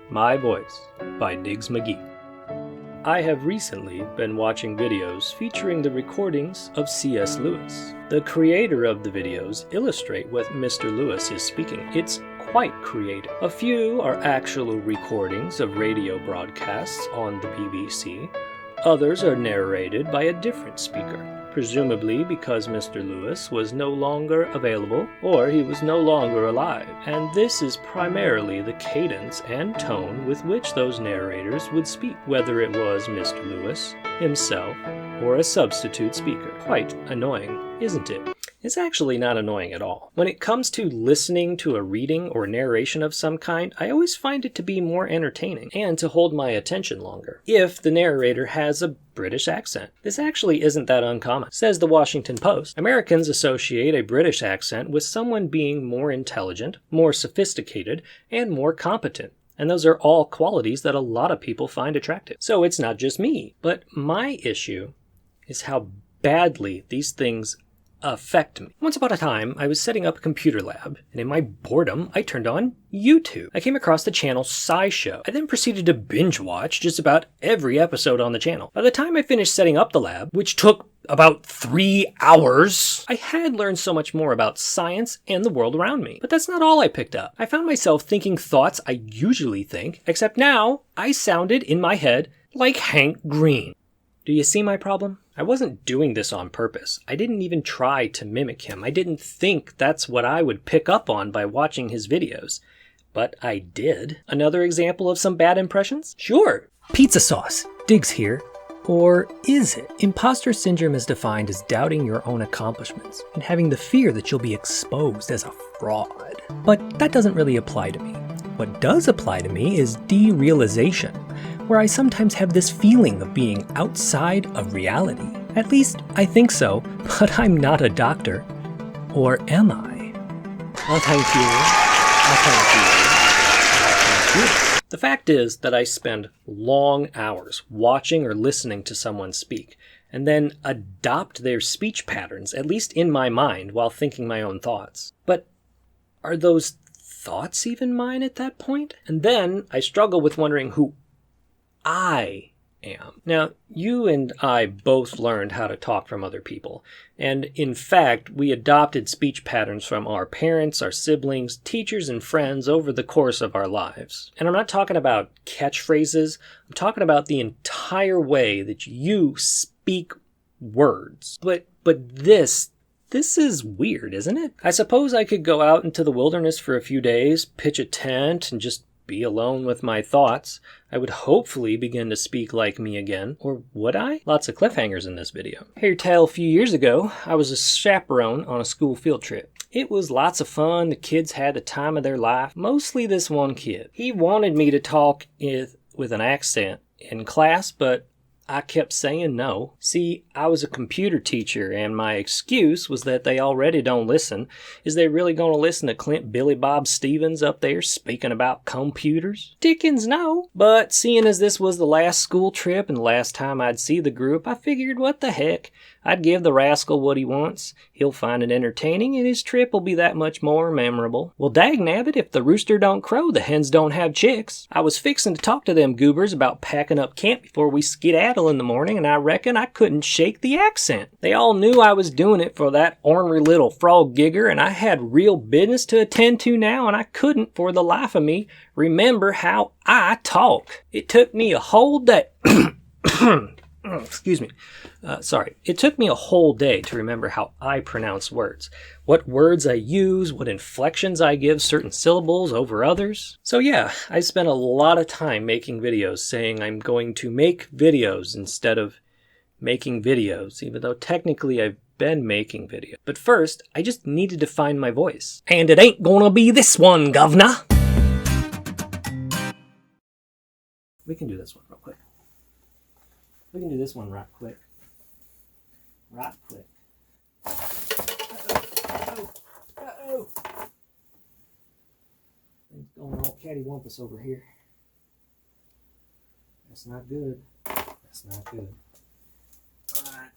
My Voice by Diggs McGee. I have recently been watching videos featuring the recordings of C.S. Lewis. The creator of the videos illustrate what Mr. Lewis is speaking. It's quite creative. A few are actual recordings of radio broadcasts on the BBC. Others are narrated by a different speaker, presumably because Mr. Lewis was no longer available or he was no longer alive, and this is primarily the cadence and tone with which those narrators would speak, whether it was Mr. Lewis himself or a substitute speaker. Quite annoying, isn't it? It's actually not annoying at all. When it comes to listening to a reading or narration of some kind, I always find it to be more entertaining and to hold my attention longer if the narrator has a British accent. This actually isn't that uncommon. Says the Washington Post, Americans associate a British accent with someone being more intelligent, more sophisticated, and more competent. And those are all qualities that a lot of people find attractive. So it's not just me, but my issue is how badly these things affect me. Once upon a time, I was setting up a computer lab, and in my boredom, I turned on YouTube. I came across the channel SciShow. I then proceeded to binge watch just about every episode on the channel. By the time I finished setting up the lab, which took about 3 hours, I had learned so much more about science and the world around me. But that's not all I picked up. I found myself thinking thoughts I usually think, except now I sounded in my head like Hank Green. Do you see my problem? I wasn't doing this on purpose. I didn't even try to mimic him. I didn't think that's what I would pick up on by watching his videos. But I did. Another example of some bad impressions? Sure. Pizza sauce. Diggs here. Or is it? Imposter syndrome is defined as doubting your own accomplishments and having the fear that you'll be exposed as a fraud. But that doesn't really apply to me. What does apply to me is derealization, where I sometimes have this feeling of being outside of reality. At least I think so, but I'm not a doctor. Or am I? Well, thank you. Thank you. The fact is that I spend long hours watching or listening to someone speak, and then adopt their speech patterns, at least in my mind, while thinking my own thoughts. But are those thoughts even mine at that point? And then I struggle with wondering who I am. Now, you and I both learned how to talk from other people. And in fact, we adopted speech patterns from our parents, our siblings, teachers, and friends over the course of our lives. And I'm not talking about catchphrases. I'm talking about the entire way that you speak words. But this is weird, isn't it? I suppose I could go out into the wilderness for a few days, pitch a tent, and just be alone with my thoughts. I would hopefully begin to speak like me again. Or would I? Lots of cliffhangers in this video. Here tell a few years ago, I was a chaperone on a school field trip. It was lots of fun. The kids had the time of their life. Mostly this one kid. He wanted me to talk with an accent in class, but I kept saying no. See, I was a computer teacher, and my excuse was that they already don't listen. Is they really going to listen to Clint Billy Bob Stevens up there speaking about computers? Dickens, no. But seeing as this was the last school trip and the last time I'd see the group, I figured what the heck. I'd give the rascal what he wants. He'll find it entertaining, and his trip will be that much more memorable. Well, dagnabbit, if the rooster don't crow, the hens don't have chicks. I was fixing to talk to them goobers about packing up camp before we skedaddle in the morning, and I reckon I couldn't shake the accent. They all knew I was doing it for that ornery little frog gigger, and I had real business to attend to now, and I couldn't, for the life of me, remember how I talk. It took me a whole day. Excuse me. It took me a whole day to remember how I pronounce words. What words I use, what inflections I give certain syllables over others. So yeah, I spent a lot of time making videos saying I'm going to make videos instead of making videos, even though technically I've been making videos. But first, I just needed to find my voice. And it ain't gonna be this one, governor! We can do this one real quick. We can do this one right quick. Right quick. Uh-oh. Things going all cattywampus over here. That's not good. That's not good. Alright.